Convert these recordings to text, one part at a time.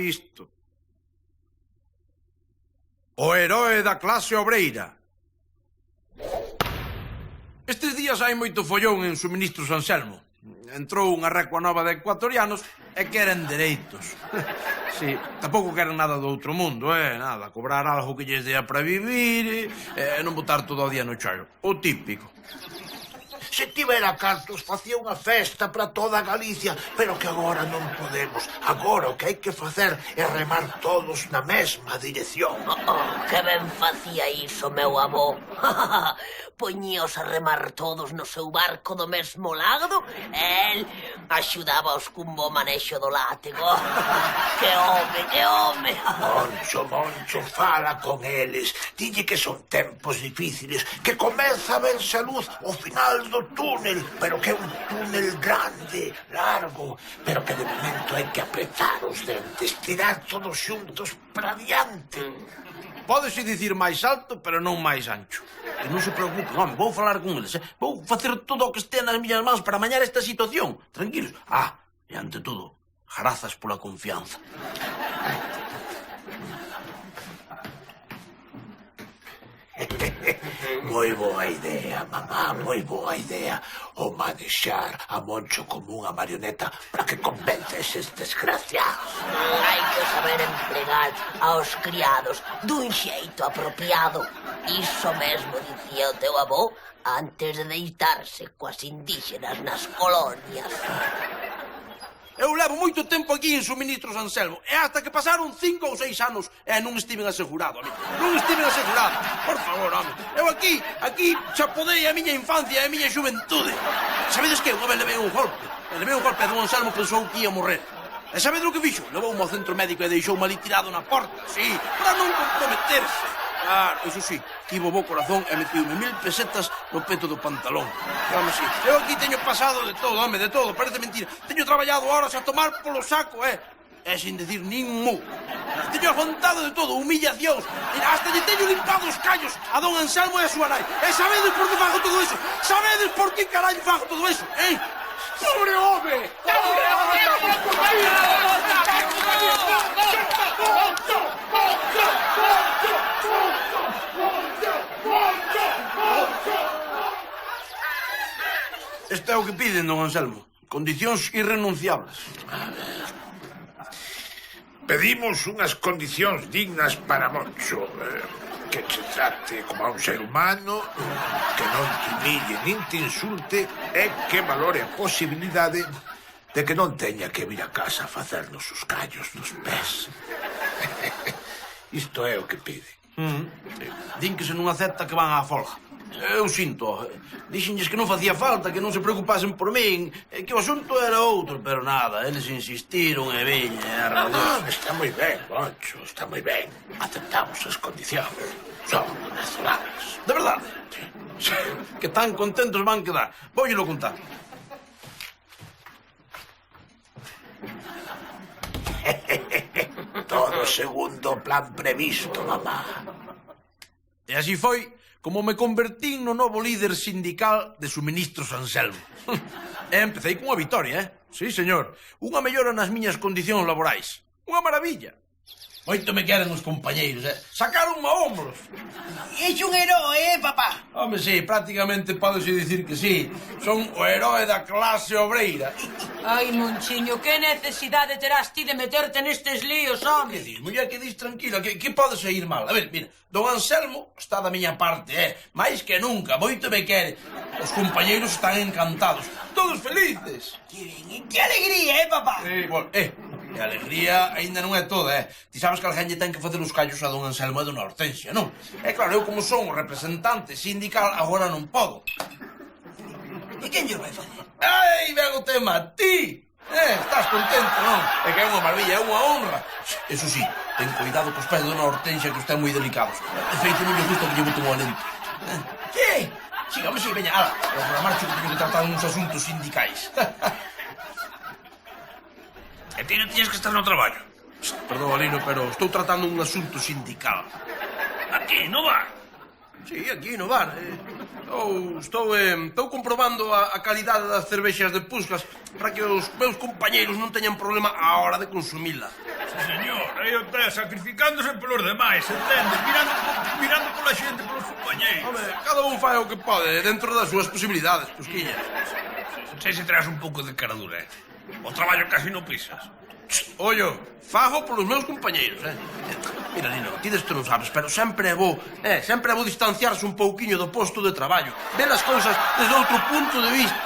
visto. O heroe da clase obreira. Estes días hai moito follón en Suministros Anselmo. Entrou unha recua nova de ecuatorianos e queren dereitos. Sí, tampouco queren nada do outro mundo, nada. Cobrar algo que lles dea para vivir e non botar todo o día no chollo. O típico. Se tivera cartos, facía unha festa para toda Galicia, pero que agora non podemos. Agora o que hai que facer é remar todos na mesma dirección. Que ben facía iso, meu avó. Poñíos a remar todos no seu barco do mesmo lado e el axudábaos cun bo manexo do látego. Que home, que home! Moncho, fala con eles. Dille que son tempos difíciles, que comeza a verse a luz ao final do túnel, pero que é un túnel grande, largo, pero que de momento hai que apretar os dentes, tirar todos xuntos para diante. Pódese dicir máis alto, pero non máis ancho. E non se preocupen, home, vou falar con eles, Vou facer todo o que estea nas miñas mans para amañar esta situación. Tranquilos. E ante todo, grazas pola confianza. Moi boa idea, mamá, moi boa idea. O manexar a Moncho como unha marioneta para que convence eses desgraciados. Hai que saber empregar aos criados dun xeito apropiado. Iso mesmo dicía o teu avó antes de deitarse coas indígenas nas colonias. Eu levo moito tempo aquí en Suministros Anselmo e hasta que pasaron 5 ou 6 anos e non estiven asegurado, amigo. Non estiven asegurado. Por favor, home. Eu aquí xa podei a miña infancia e a miña xuventude. Sabedes que unha vez levei un golpe e don Anselmo pensou que ia morrer. E sabedes o que fixo? Levou-me ao centro médico e deixou-me ali tirado na porta, sí, para non comprometerse. Claro, iso sí, tivo bo corazón e metiume 1000 pesetas no peto do pantalón. Home, sí, eu aquí teño pasado de todo, home, de todo, parece mentira. Teño traballado horas a tomar polo saco, E sin decir nin mu. Teño afrontado de todo, humillacións. Mira, hasta lle teño limpado os callos a don Anselmo e a súa nai. E sabedes por que fago todo iso? Sabedes por que carallo fago todo iso, ¡Pobre home! Este é o que piden, don Anselmo. Condicións irrenunciables. Pedimos unhas condicións dignas para Moncho. Que te trate como a un ser humano, que non te humille nin te insulte e que valore a posibilidade de que non teña que vir a casa a facernos os callos nos pés. Isto é o que pide. Din que se non acepta que van á folga. Eu sinto. Dixenlles que non facía falta, que non se preocupasen por min, que o asunto era outro, pero nada, eles insistiron e viña. Está moi ben, Moncho, está moi ben. Aceptamos as condicións. Son venezolanas. De verdade? Sí. Que tan contentos van quedar. Voullelo contar. Todo segundo o plan previsto, mamá. E así foi como me convertín no novo líder sindical de Suministros Anselmo. E empecé cunha vitoria, Sí, señor. Unha mellora nas miñas condicións laborais. Unha maravilla. Moito me queren os compañeiros, Sacaronme a hombros. És un heroe, papá? Home, sí, prácticamente podese dicir que sí. Son o heroe da clase obreira. Ai, Monchiño, que necesidade terás ti de meterte nestes líos, home? Que dis, muller, que dis tranquila, que pode sair mal? A ver, mira, don Anselmo está da miña parte, máis que nunca, moito me quere. Os compañeiros están encantados, todos felices. Que alegría, papá? Sí, bueno, e a alegría aínda non é toda, Ti sabes que alguén lle ten que facer os callos a don Anselmo e dona Hortensia, non? E claro, eu como son o representante sindical, agora non podo. E quen lle vai facer? Ai, ben o tema, ti! Estás contento, non? É que é unha maravilla, é unha honra. Eso sí, ten cuidado cos pés de dona Hortensia, que están moi delicados. De feito, non lle gusta que lle boten o alento. Que? Sí, home, sí, veña, ala, por a marcha que teño que tratar uns asuntos sindicais. E ti non tiñes que estar no traballo? Perdón, Alino, pero estou tratando un asunto sindical. Aquí, no bar? Sí, aquí no bar. Estou comprobando a calidade das cervexas de Puscas para que os meus compañeiros non teñan problema á hora de consumila. Señor, aí o está sacrificándose polos demais, entende? Mirando pola xente, polos compañeiros. Home, cada un fai o que pode dentro das súas posibilidades, Pusquiña. Se traes un pouco de cara dura, o traballo casi non pisas. Ollo, fago polos meus compañeiros, Mira, Lino, ti desto non sabes, pero sempre é bo distanciarse un pouquiño do posto de traballo. Ver as cousas desde outro punto de vista.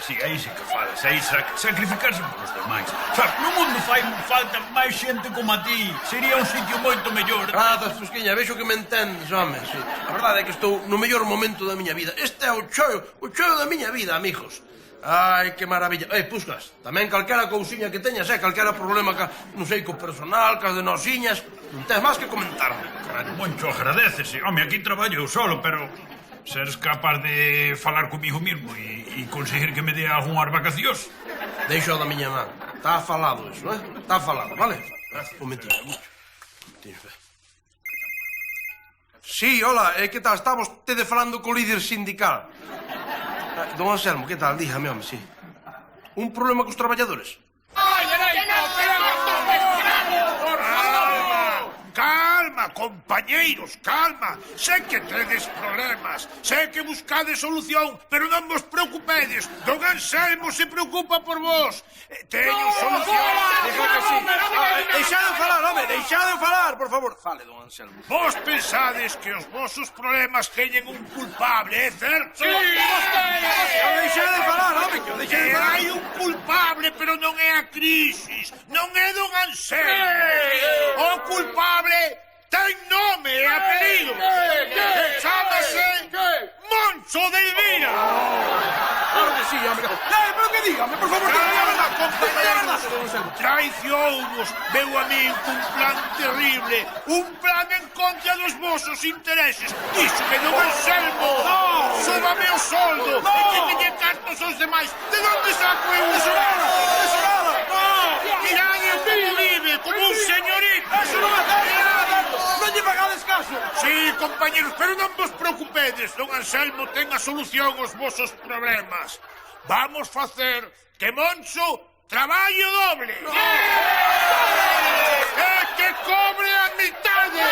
Si, aí sí que falas, aí sacrificarse polos demais. Sabes, no mundo fai falta máis xente como a ti. Sería un sitio moito mellor. Grazas, Pusquiña, vexo que me entendes, home, sí. A verdade é que estou no mellor momento da miña vida. Este é o chollo da miña vida, amigos. Ai, que maravilla. Puscas, tamén calquera cousiña que teñas, calquera problema non sei, co personal, cas de nosiñas, non tens máis que comentarme. Moncho, agradecese. Home, aquí traballo eu solo, pero seres capaz de falar comigo mismo e conseguir que me dé algunhas vacacións. Deixo da miña man. Está falado eso, Está falado, vale? Un momentinho, Sí, hola, que tal? Está vostede falando co líder sindical. Don Anselmo, que tal? Dígame, home, sí. Un problema cos traballadores? Calma, compañeiros, calma. Sé que tedes problemas, sé que buscades solución, pero non vos preocupedes. Don Anselmo se preocupa por vos. Teño solución. Deja que sí. Deixade de falar, home, deixade de falar, por favor. Fale, don Anselmo. Vos pensades que os vosos problemas teñen un culpable, é certo? Sí! Deixade de falar, home, que deixade de Que falar. hai un culpable, pero non é a crisis. Non é don Anselmo. O culpable ten nome e apelido. Chámase Moncho de Elvira. Claro que sí, home. Pero que dígame, por favor. Calma, compañeros. Traicióunos, veu a min cun plan terrible. Un plan en contra dos vosos intereses. Dixo que don Anselmo súbame o soldo e que teñe cartos aos demais. De onde saco eu eso? Eso nada. Mirade como vive, como un señorito. Eso non é certo. Non lle pagades caso. Sí, compañeros, pero non vos preocupedes. Don Anselmo ten a solución aos vosos problemas. Vamos facer que Moncho traballo doble. E que cobre a mitade.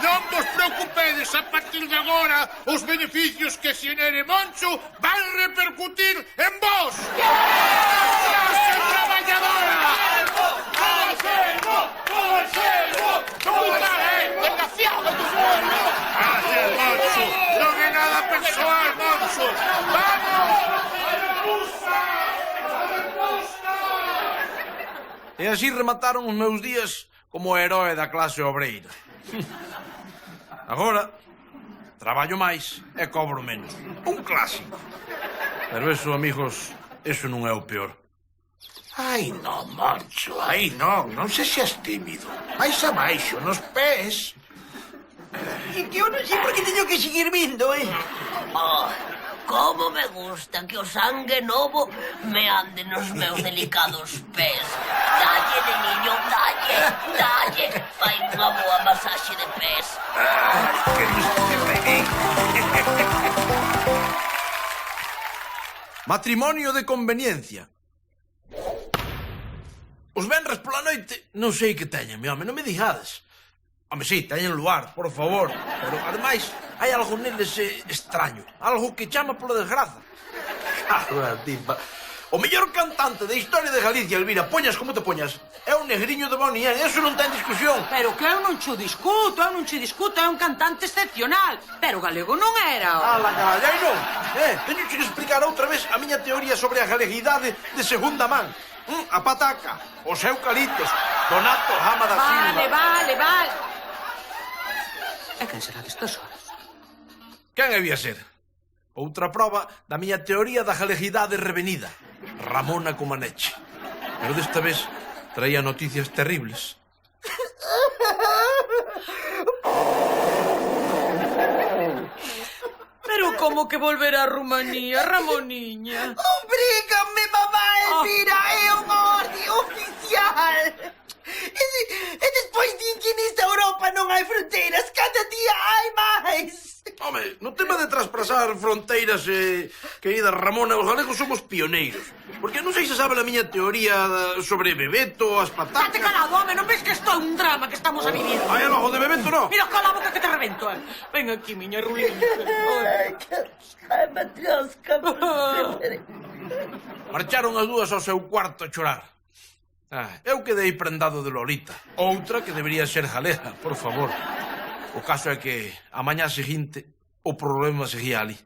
Non vos preocupedes, a partir de agora os beneficios que xenere Moncho van repercutir en vos. Clase traballadora. Gracias, Moncho. Non é nada persoal, Moncho. Vamos. E así remataron os meus días como heroe da clase obreira. Agora, traballo máis e cobro menos. Un clásico. Pero eso, amigos, eso non é o peor. Ai, non, Moncho, ai, non sexas tímido. Mais abaixo, nos pés. E que eu non sei por que teño que seguir vindo, Oh, como me gusta que o sangue novo me ande nos meus delicados pés. Dalle, neniño, dalle. Fai unha boa masaxe de pés. Ai, que listo que peguei. Matrimonio de conveniencia. Os venres pola noite non sei que teñen, home, non me digades. Home, sí, teñen luar, por favor. Pero, ademais, hai algo neles extraño. Algo que chama pola desgraza. Tipa. O mellor cantante da historia de Galicia, Elvira, poñas como te poñas, é un negriño de Bonien, eso non ten discusión. Pero que eu non cho discuto, é un cantante excepcional. Pero galego non era. Ala, calla, e non. Teño que explicar outra vez a miña teoría sobre a galeguidade de segunda man. A pataca, os eucaliptos, Donato Jama da Silva. Vale. E quen será destas horas? Quen había ser? Outra proba da miña teoría da galeguidade revenida. Ramona Comaneche. Pero desta vez traía noticias terribles. Pero como que volver a Rumanía, Ramoniña? Obrígame, mamá Elvira, é un orde oficial. E despois din que nesta Europa non hai fronteiras, cada día hai máis. Home, no tema de traspasar fronteiras Querida Ramona, os galegos somos pioneiros. Porque non sei se sabe a miña teoría sobre Bebeto, as patacas... Xate calado, home, non ves que isto é un drama que estamos a vivir? Ai, logo de Bebeto non. Mira, cala a boca que te revento, eh. Ven aquí, miña ruliña. Ai, Matrioska. Marcharon as dúas ao seu cuarto a chorar. Eu quedei prendado de Lolita. Outra que debería ser galega, por favor. O caso é que a mañá seguinte o problema seguía ali.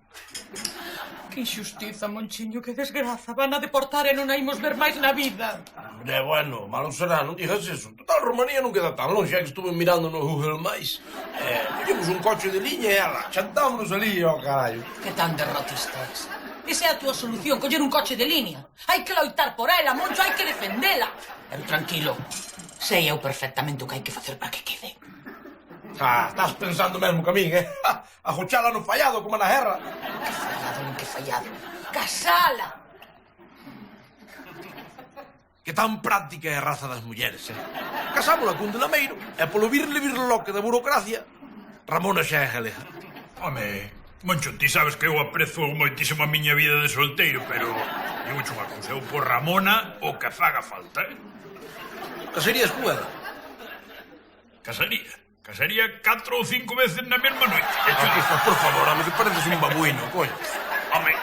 Que injustiza, Monchiño, que desgraza. Van a deportar e non a imos ver máis na vida. Hombre, bueno, malo será, non digas eso. Total, Romanía non queda tan longe, xa que estuve mirando no Google Maps. Collemos un coche de liña e ala, chantámonos ali, ó carallo. Que tan derrotista es. Esa é a túa solución, coller un coche de línea. Hai que loitar por ela, Moncho, hai que defendela. Pero tranquilo, sei eu perfectamente o que hai que facer para que quede. Estás pensando mesmo que a min, Ajochala no fallado, como na guerra. Que fallado, non que fallado. Casala! Que tan práctica é a raza das mulleres, Casámola cun de Lameiro, e polo virloque da burocracia, Ramona xa é galega. Home, Moncho, ti sabes que eu aprezo moitísimo a miña vida de solteiro, pero digo unha cousa, eu por Ramona o que faga falta, Casarías con ela? Casaría 4 ou 5 veces na mesma noite. Por favor, home, que pareces un babuino, coño. Home,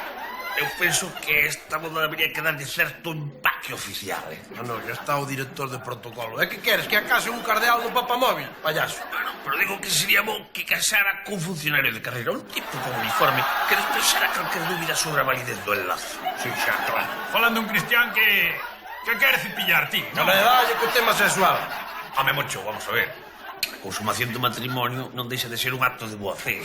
eu penso que esta boda debería quedar de certo empaque oficial, Non, ya está o director de protocolo. É que queres que acase un cardeal do papamóvil, payaso? Bueno, pero digo que sería bon que casara cun funcionario de carreira, un tipo con uniforme que despexara calquer dúbida sobre a validez do enlace. Sí, xa, claro. Falando un cristián que quere cepillar ti, Non non? me dalle co tema sexual. Home, Moncho, vamos a ver. A consumación do matrimonio non deixa de ser un acto de boa fe.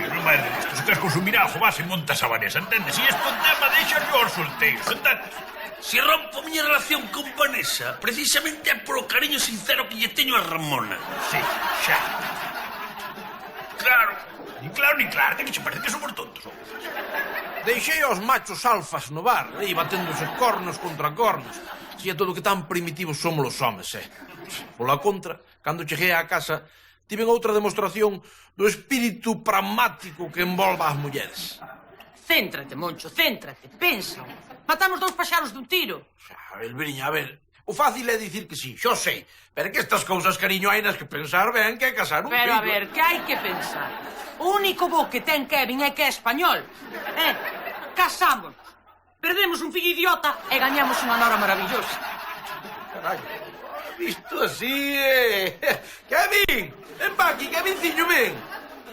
Non vai de isto. Se queres consumir algo, vas e montas a Vanessa, entendes? E este tema deixa aos solteiros, entendes? Se rompo a miña relación con Vanessa, precisamente é polo cariño sincero que lle teño a Ramona. Sí, xa. Claro. Ni claro, que che parece que somos tontos. Deixei aos machos alfas no bar, aí baténdose cornos contra cornos. Si é todo que tan primitivos somos os homes, Pola contra, cando cheguei á casa, tiven outra demostración do espírito pragmático que envolva as mulleres. Céntrate, Moncho, céntrate, pensa. Matamos 2 paxaros dun tiro. Elviriña, a ver, o fácil é dicir que sí, xo sei, pero que estas cousas, cariño, hai nas que pensar ben que é casar un Pero fillo. a ver, que hai que pensar? O único bo que ten Kevin é que é español. Casamos. Perdemos un fillo idiota e gañamos unha nora maravillosa. Carallo, visto así, Kevin, ven pa aquí, Kevinciño, ven.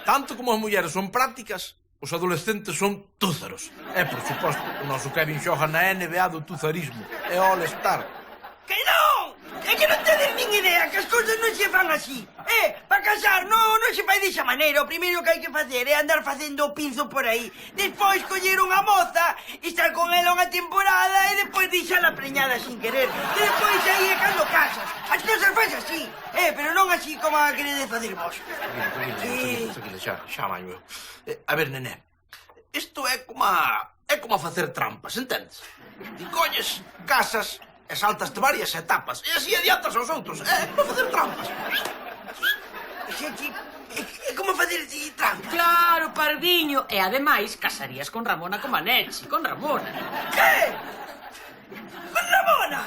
Tanto como as mulleres son prácticas, os adolescentes son túzaros. E, por suposto, o noso Kevin xoga na NBA do tuzarismo. É All-Star. Que non! É que non tedes nin idea, que as cousas non se fan así. Para casar non se fai desa maneira. O primeiro que hai que facer é andar facendo o pinzo por aí. Despois coller unha moza, estar con ela unha temporada e despois deixala preñada sin querer. E despois aí é cando casas. As cousas faz así, pero non así como a queredes facer vos. Tranquilo, xa maño. A ver, nené, isto é como a facer trampas, entendes? Ti colles, casas e saltaste varias etapas e así adiantas aos outros. É como facer trampas. É como facer trampas. Claro, parviño. E ademais, casarías con Ramona Comaneci, con Ramona. Que? Con Ramona?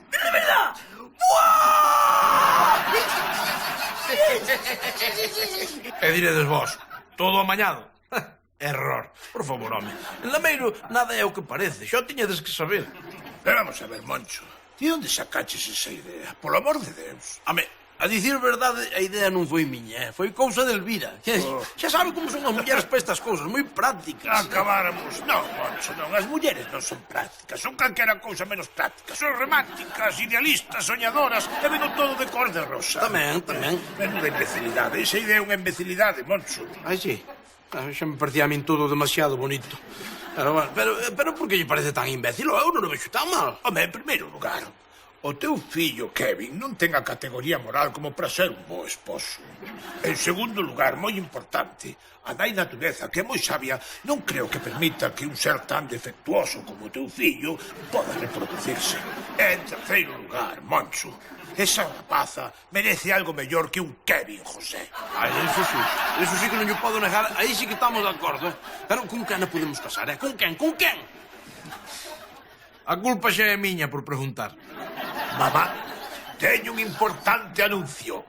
Pero de verdad. ¡Buah! E diredes vos, todo amañado. Error. Por favor, home. En Lameiro nada é o que parece. Xo tiñades que saber. Pero vamos a ver, Moncho, de onde sacaches esa idea? Polo amor de Deus. Home, a dicir verdade, a idea non foi miña, foi cousa de Elvira. Xa sabe como son as mulleres para estas cousas, moi prácticas. Acabáramos. Non, Moncho, non. As mulleres non son prácticas. Son calquera cousa menos prácticas. Son románticas, idealistas, soñadoras e veno todo de cor de rosa. Tamén. Menuda imbecilidade. Esa idea é unha imbecilidade, Moncho. Ai, sí. Xa me parecía a min todo demasiado bonito. Pero por que lle parece tan imbécil? Eu non o vexo tan mal. Home, en primeiro lugar, O teu fillo, Kevin, non ten a categoría moral como para ser un bo esposo. En segundo lugar, moi importante, a nai natureza, que é moi sabia, non creo que permita que un ser tan defectuoso como o teu fillo poda reproducirse. E en terceiro lugar, Moncho, esa rapaza merece algo mellor que un Kevin, José. Ai, eso sí que non yo podo negar. Aí sí que estamos de acordo. Pero con quen non podemos casar, eh? Con quen? Con quen? A culpa xa é miña por preguntar. Mamá, teño un importante anuncio.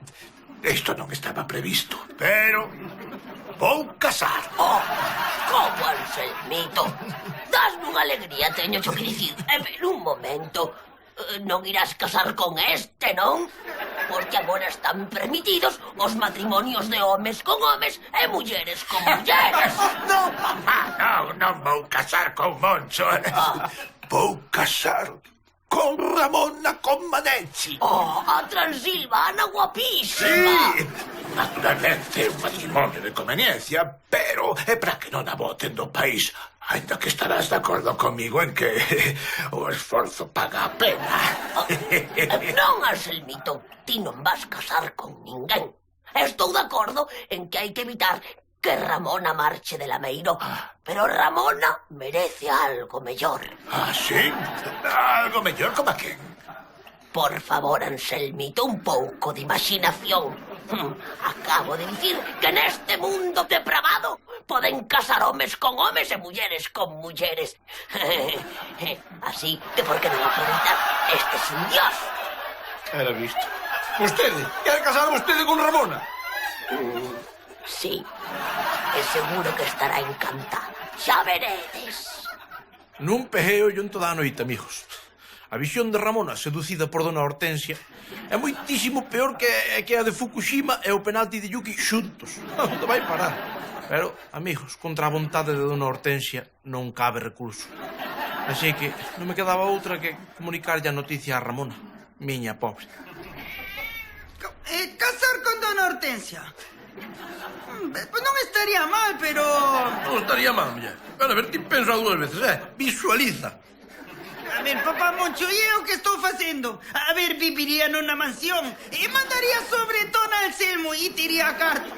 Isto non estaba previsto, pero vou casar. Oh, como Anselmito. Dasme unha alegría, teño xo que dicir. En un momento, non irás casar con este, non? Porque agora están permitidos os matrimonios de homes con homes e mulleres con mulleres. Non, mamá, non vou casar con Moncho. Vou casar con Ramona Comaneci. Oh, a Transilvana guapísima. Sí, naturalmente un matrimonio de conveniencia, pero é para que non a boten do país. Ainda que estarás de acordo comigo en que o esforzo paga a pena. Non, Anselmito, ti non vas casar con ninguén. Estou de acordo en que hai que evitar que Ramona marche de Lameiro, pero Ramona merece algo mellor. Ah, sí? Algo mellor como a quen? Por favor, Anselmito, un pouco de imaginación. Acabo de dicir que neste mundo depravado poden casar homes con homes e mulleres con mulleres. Así que por que non aproveitar este sin Dios? Era visto. Vostede? Quer casar vostede con Ramona? Sí, e seguro que estará encantada. Xa veredes. Non pejeo yo en toda a noite, amigos. A visión de Ramona seducida por dona Hortensia é moitísimo peor que a de Fukushima e o penalti de Yuki xuntos. Onde vai parar? Pero, amigos, contra a vontade de dona Hortensia non cabe recurso. Así que non me quedaba outra que comunicarlle a noticia a Ramona, miña pobre. Casar con dona Hortensia. Pues non estaría mal, pero... Non estaría mal, muller. Pero a ver, ti pensa dúas veces, visualiza. A ver, papá Moncho, e é o que estou facendo? A ver, viviría nunha mansión e mandaría sobre Dona Anselmo e tiría cartos.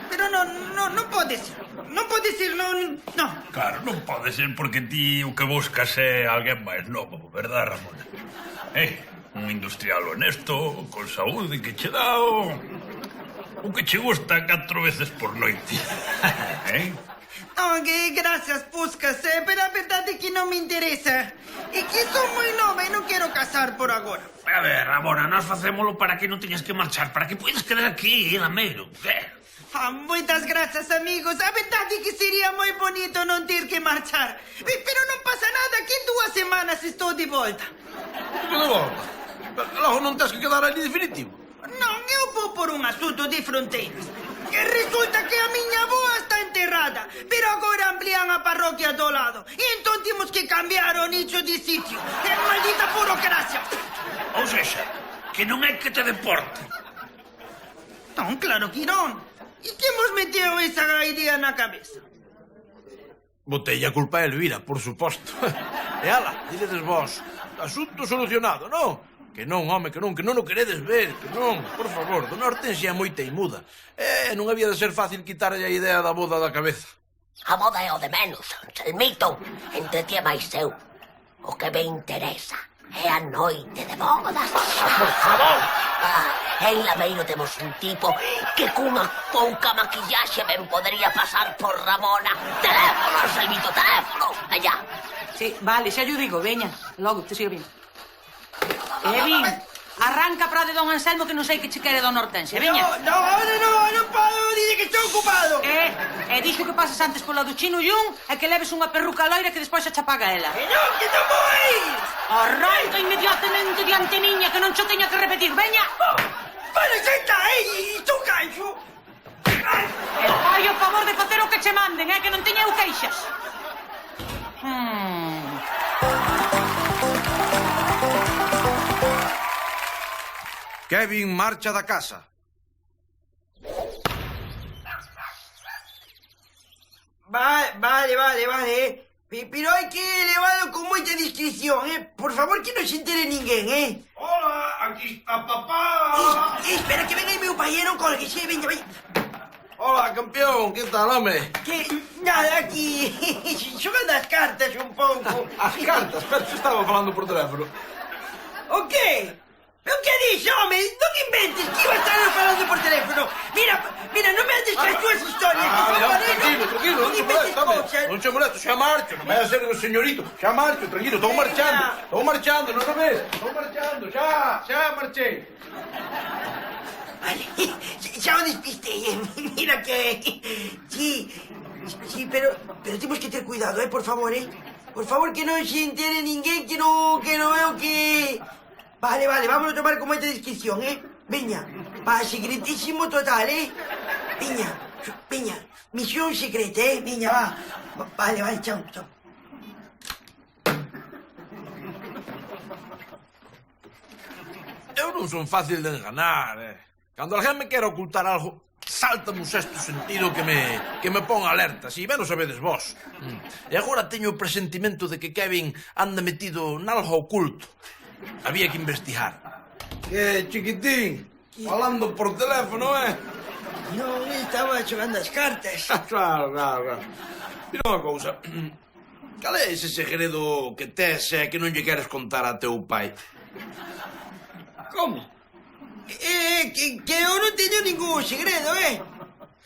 Pero non pode ser. Non pode ser, non... Claro, non pode ser porque ti o que buscas é alguén máis novo, verdad, Ramona? Un industrial honesto, con saúde, que che dá o que che gusta 4 veces por noite. Que gracias, Puskas, pero a verdade é que non me interesa. É que son moi nova e non quero casar por agora. A ver, Ramona, nós facémolo para que non teñas que marchar, para que podes quedar aquí, en Lameiro. Moitas grazas, amigos. A verdade é que sería moi bonito non ter que marchar. Pero non pasa nada, que en 2 semanas estou de volta. De volta? Logo non tens que quedar ali definitivo. Non, eu vou por un asunto de fronteiras. E resulta que a miña avoa está enterrada, pero agora amplían a parroquia do lado. E entón temos que cambiar o nicho de sitio. É maldita burocracia. Ou seja, que non é que te deporte. Non, claro que non. E que mos meteu esa idea na cabeza? Botei a culpa a Elvira, por suposto. E ala, diredes vos, asunto solucionado, non? Que non, home, que non o queredes ver, que non, por favor, dona Hortensia é moi teimuda. Non había de ser fácil quitarlle a idea da boda da cabeza. A boda é o de menos, Anselmito. Entre ti e máis eu. O que me interesa é a noite de bodas. Por favor! En Lameiro temos un tipo que cunha pouca maquillaxe ben podría pasar por Ramona. Teléfono, Anselmito, teléfono. Allá. Sí, vale, xa yo digo, veña. Logo, te sigo bien. Evin, arranca para de don Anselmo que non sei que che quere don Hortensia, veña. Non podo, dice que estou ocupado. Dixo que pases antes pola do Chino Yun e que leves unha perruca loira que despois xa paga ela. Que non vou ir. Arranca inmediatamente diante miña que non cho teña que repetir, veña. Para senta aí, estou canxo. E fai o favor de facer o que che manden, que non teña eu queixas. Kevin marcha da casa. Vale. Pero hai que levarlo con moita discreción, Por favor, que non se entere ninguén, aquí está papá. Espera que venga aí meu pai, non colgues, veña, veña. Hola, campeón, que tal, home? Que, nada, aquí, xogando as cartas un pouco. As cartas, pero se estaba falando por teléfono. O qué? O que dixo, home? Non inventes que iba a estar falando por teléfono. Mira, non me andes as túas historias, por favor, Tranquilo, non se inventes molesta, home. cousas. Non se molesta, xa marcho, non vai a ser un señorito. Xa marcho, tranquilo, estou marchando, non o ves? Estou marchando, xa marchei. Vale, xa o despistei, mira que... Sí, pero temos que ter cuidado, por favor, Por favor, que non se entere ninguén, que non veo que... Vale, vámonos a tomar con moita discreción, Veña, va, secretísimo total, Veña, misión secreta, Veña, va. Vale, chao. Eu non son fácil de enganar, Cando alguén me quere ocultar algo, salta un sexto sentido que me pon alerta, si ben o sabedes vos. E agora teño o presentimento de que Kevin anda metido nalgo oculto. Había que investigar. Que, chiquitín? Falando por teléfono, Non, estaba xogando as cartas. Claro. Mira unha cousa. Cal é ese segredo que tes e que non lle queres contar a teu pai? Como? Que eu non teño ningún segredo,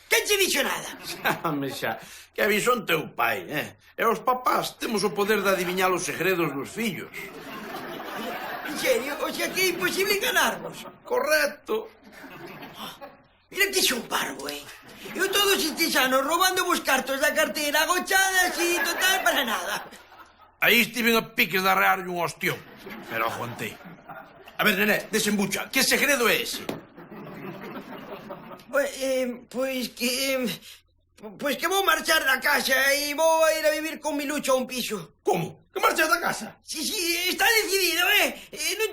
Que che dixo nada? Xame xa, que avisón teu pai, E os papás temos o poder de adiviñar os segredos dos fillos. En serio? O sea que é imposible enganarnos. Correcto. Mira que son parvo, Eu todos estes anos roubando vos cartos da carteira agochadas e total para nada. Aí estiven a piques de arrearlle un ostión, pero aguantei. A ver, nené, desembucha, que segredo é ese? Pois que vou marchar da casa e vou a ir a vivir con Milucho a un piso. Como? Que marchas da casa? Sí, está decidido,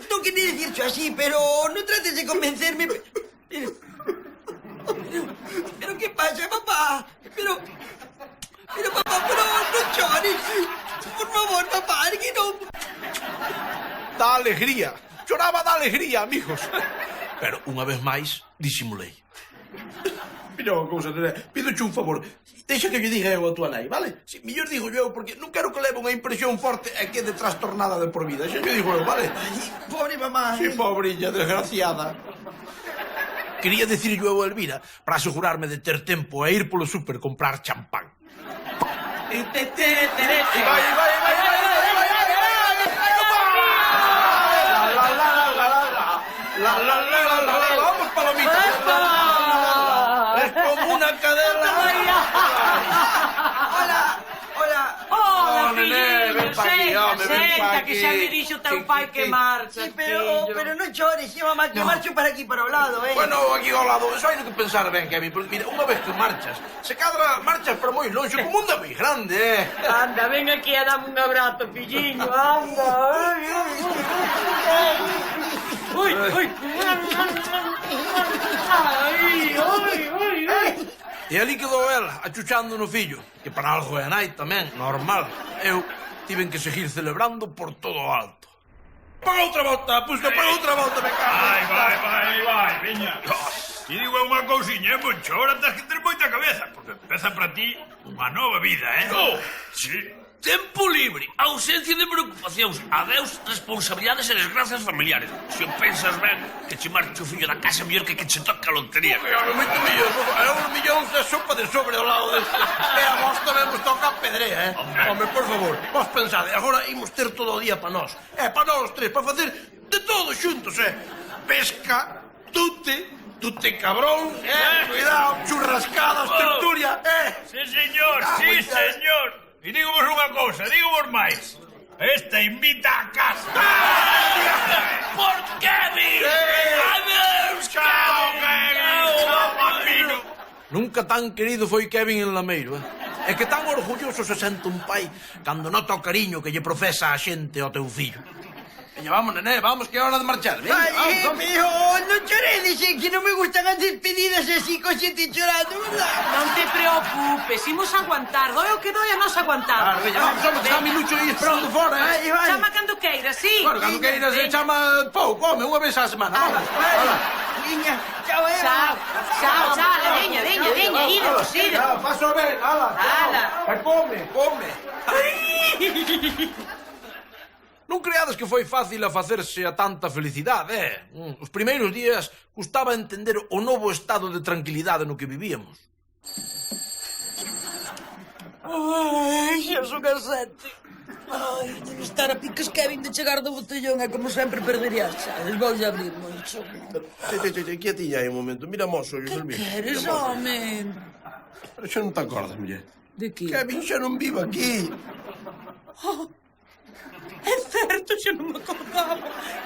Non quería dicircho así, pero non trates de convencerme. Pero que pasa, papá? Pero papá, non chores. Por favor, papá, que non... Da alegría. Choraba da alegría, amigos. Pero, unha vez máis, disimulei. Mira unha cousa, nene, pídoche un favor. Deixa que lle diga eu a tua nai, vale? Si, mellor digo eu, porque non quero que leve unha impresión forte e quede trastornada de por vida. Xa lle digo eu, vale? Ay, pobre mamá. Sí, pobriña, desgraciada. Quería dicirlle eu a Elvira para asegurarme de ter tempo e ir polo súper comprar champán. E vai. Vamos, palomita. Es como una cadena. Hola, nené, ven pa aquí, home, ven pa senta, aquí. que xa me dixo teu pai que marcha, Sí, pero non chores, mamá, que marcho para aquí, para o lado, Bueno, aquí ao lado, só hai que pensar ben, Kevin, porque mira, unha vez que marchas, se cadra marchas para moi longe, como un mundo moi grande, Anda, ven aquí a dame un abrazo, filliño, anda. Ui. E ali quedou ela, achuchando no fillo, que para algo é nai tamén, normal. Eu tiven que seguir celebrando por todo o alto. Paga outra volta, Pusca, paga outra volta, me cago. Vai, viña. E digo unha cousiña, Moncho, ahora tens que ter moita cabeza, porque empeza para ti unha nova vida, Sí. Tempo libre, ausencia de preocupacións, adeus responsabilidades e desgrazas familiares. Se o pensas ben, que che marche o fillo da casa mellor que che toca a lotería. Moito mellor, os millóns de sopa de sobre ao lado deste. E a vos tamén vos toca a pedrea, Home, por favor, vos pensade, agora imos ter todo o día para nós. Para nós tres, para facer de todo xuntos, Pesca, tute cabrón, cuidado, churrascadas, tertulia, Sí, señor, sí, señor. E digo vos unha cousa, digo vos máis. Esta invita a casa. Por Kevin! Adeus, Chao, Kevin! Nunca tan querido foi Kevin en Lameiro, É que tan orgulloso se sente un pai cando nota o cariño que lle profesa a xente ao teu fillo. Veña, vamos, nené, vamos, que é hora de marchar. Veña, Ay, vamos. pero non choredes, que non me gustan as despedidas así con xente chorando, verdad? Non te preocupes, imos aguantar. Doe o que doe a nos aguantamos. Claro, veña, vamos, hombre, que está Minucho aí esperando fora. Vale, vale. Chama cando queiras, sí. Bueno, cando queiras se chama pouco, home, unha vez á semana. Vamos, Vale. Niña, chao, Chao, chao, chao, veña, idos, idos. Paso ben, ala, Ala. E come. Non creades que foi fácil a facerse a tanta felicidade, Os primeiros días custaba entender o novo estado de tranquilidade no que vivíamos. Ai, xa son as 7. Ai, debe estar a picas Kevin de chegar do botellón e como sempre perdería as chaves. Vou a abrir, moncho. Quietiña aí un momento, mira mozo, Que queres, home? Pero xa non te acordas, muller. De que? Kevin xa non vive aquí. É certo, xa non me acordaba.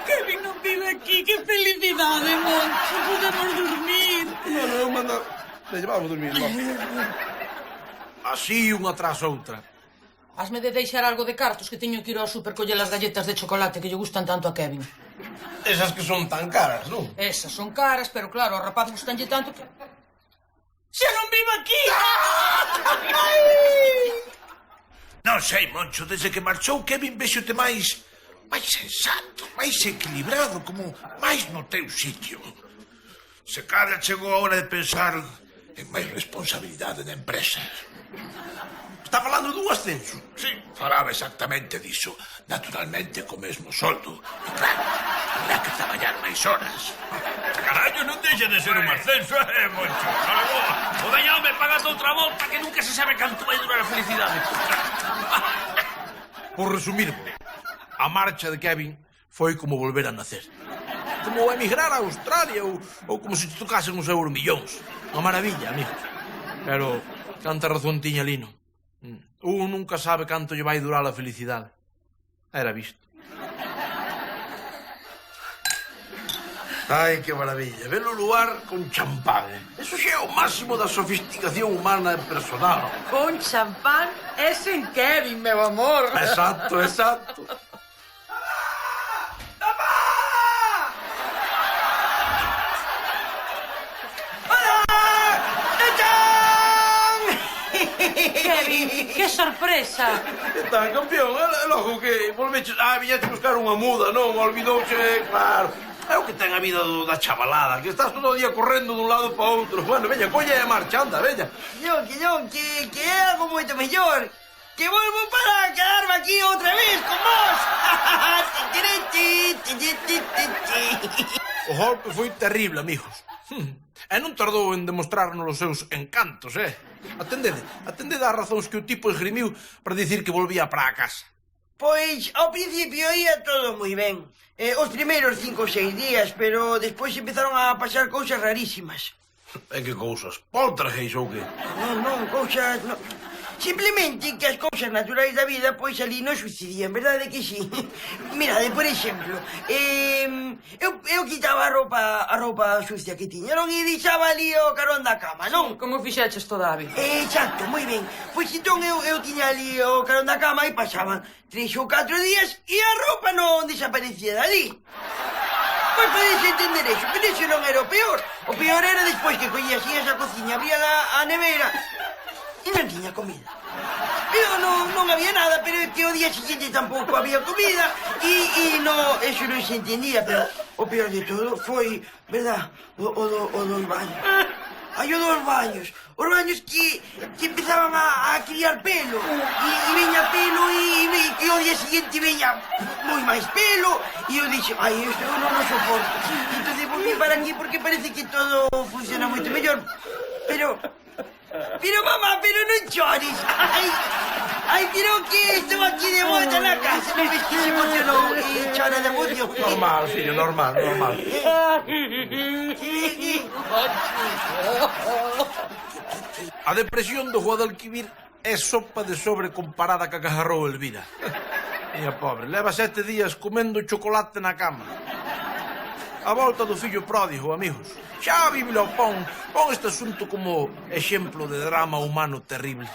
Kevin non vive aquí, que felicidade, moncho. Podemos dormir. Non, manda... Veña, vamos dormir, vamos. Así unha tras outra. Hasme de deixar algo de cartos que teño que ir ao super coller as galletas de chocolate que lle gustan tanto a Kevin. Esas que son tan caras, non? Esas son caras, pero claro, ao rapaz gustanlle tanto que... Xa non vive aquí! Non sei, Moncho, desde que marchou Kevin vexote máis sensato, máis equilibrado, como máis no teu sitio. Se cada chegou a hora de pensar en máis responsabilidade na empresa. Está falando dun ascenso. Sí, falaba exactamente diso. Naturalmente co mesmo soldo. E claro, habrá que traballar máis horas. Carallo, non deixa de ser un ascenso, Moncho. O veña, home, pagate outra volta que nunca se sabe canto vai durar a felicidade. Por resumir, a marcha de Kevin foi como volver a nacer. Como emigrar a Australia ou como se te tocasen os euromillóns. Unha maravilla, amigo. Pero canta razón tiña Lino. Un nunca sabe canto lle vai durar a felicidade. Era visto. Ai, que maravilla. Ver o luar con champán. Eso xa é o máximo da sofisticación humana e personal. Con champán e sen Kevin, meu amor. Exacto. Kevin, que sorpresa! Que tal, campeón? É logo que volveches... viñete buscar unha muda, non? Olvidouche, claro. É o que ten a vida da chavalada, que estás todo o día correndo dun lado para outro. Bueno, veña, colle a marcha, anda, veña. Non, que é algo moito mellor. Que volvo para quedarme aquí outra vez con vos. O golpe foi terrible, amigos. E non tardou en demostrarnos os seus encantos, Atendede ás razóns que o tipo esgrimiu para dicir que volvía para a casa. Pois, ao principio ia todo moi ben. Os primeiros 5 ou 6 días, pero despois empezaron a pasar cousas rarísimas. E que cousas? Poltergeist ou que? Non, cousas... Non. Simplemente que as cousas naturais da vida, pois ali non sucedían, verdade que sí? Mirade, por exemplo, eu quitaba a roupa sucia que tiña, non? E deixaba ali o carón da cama, non? Como fixeches toda a vida? Exacto, moi ben. Pois entón eu tiña ali o carón da cama e pasaban 3 ou 4 días e a roupa non desaparecía dali. Pois podes entender eso, pero eso non era o peor. O peor era despois que collías a cociña, abría a nevera e non tiña comida. Pero non había nada, pero é que o día siguiente tampouco había comida e no, eso non se entendía, pero o peor de todo foi, verdad, o dos baños. Hai o dos baños. Os baños que empezaban a criar pelo. E veña pelo e o día seguinte veña moi máis pelo. E eu dixo, ai, isto eu non o soporto. Entón volví para aquí porque parece que todo funciona moito mellor. Pero mamá, pero non chores. Ai, pero que estou aquí de volta na casa. Non ves que se emocionou e chora de emoción. Normal, fillo, normal. A depresión do Guadalquivir é sopa de sobre comparada ca que agarrou Elvira. Miña pobre, leva 7 días comendo chocolate na cama. A volta do fillo pródigo, amigos. Xa, Biblia, pon este asunto como exemplo de drama humano terrible.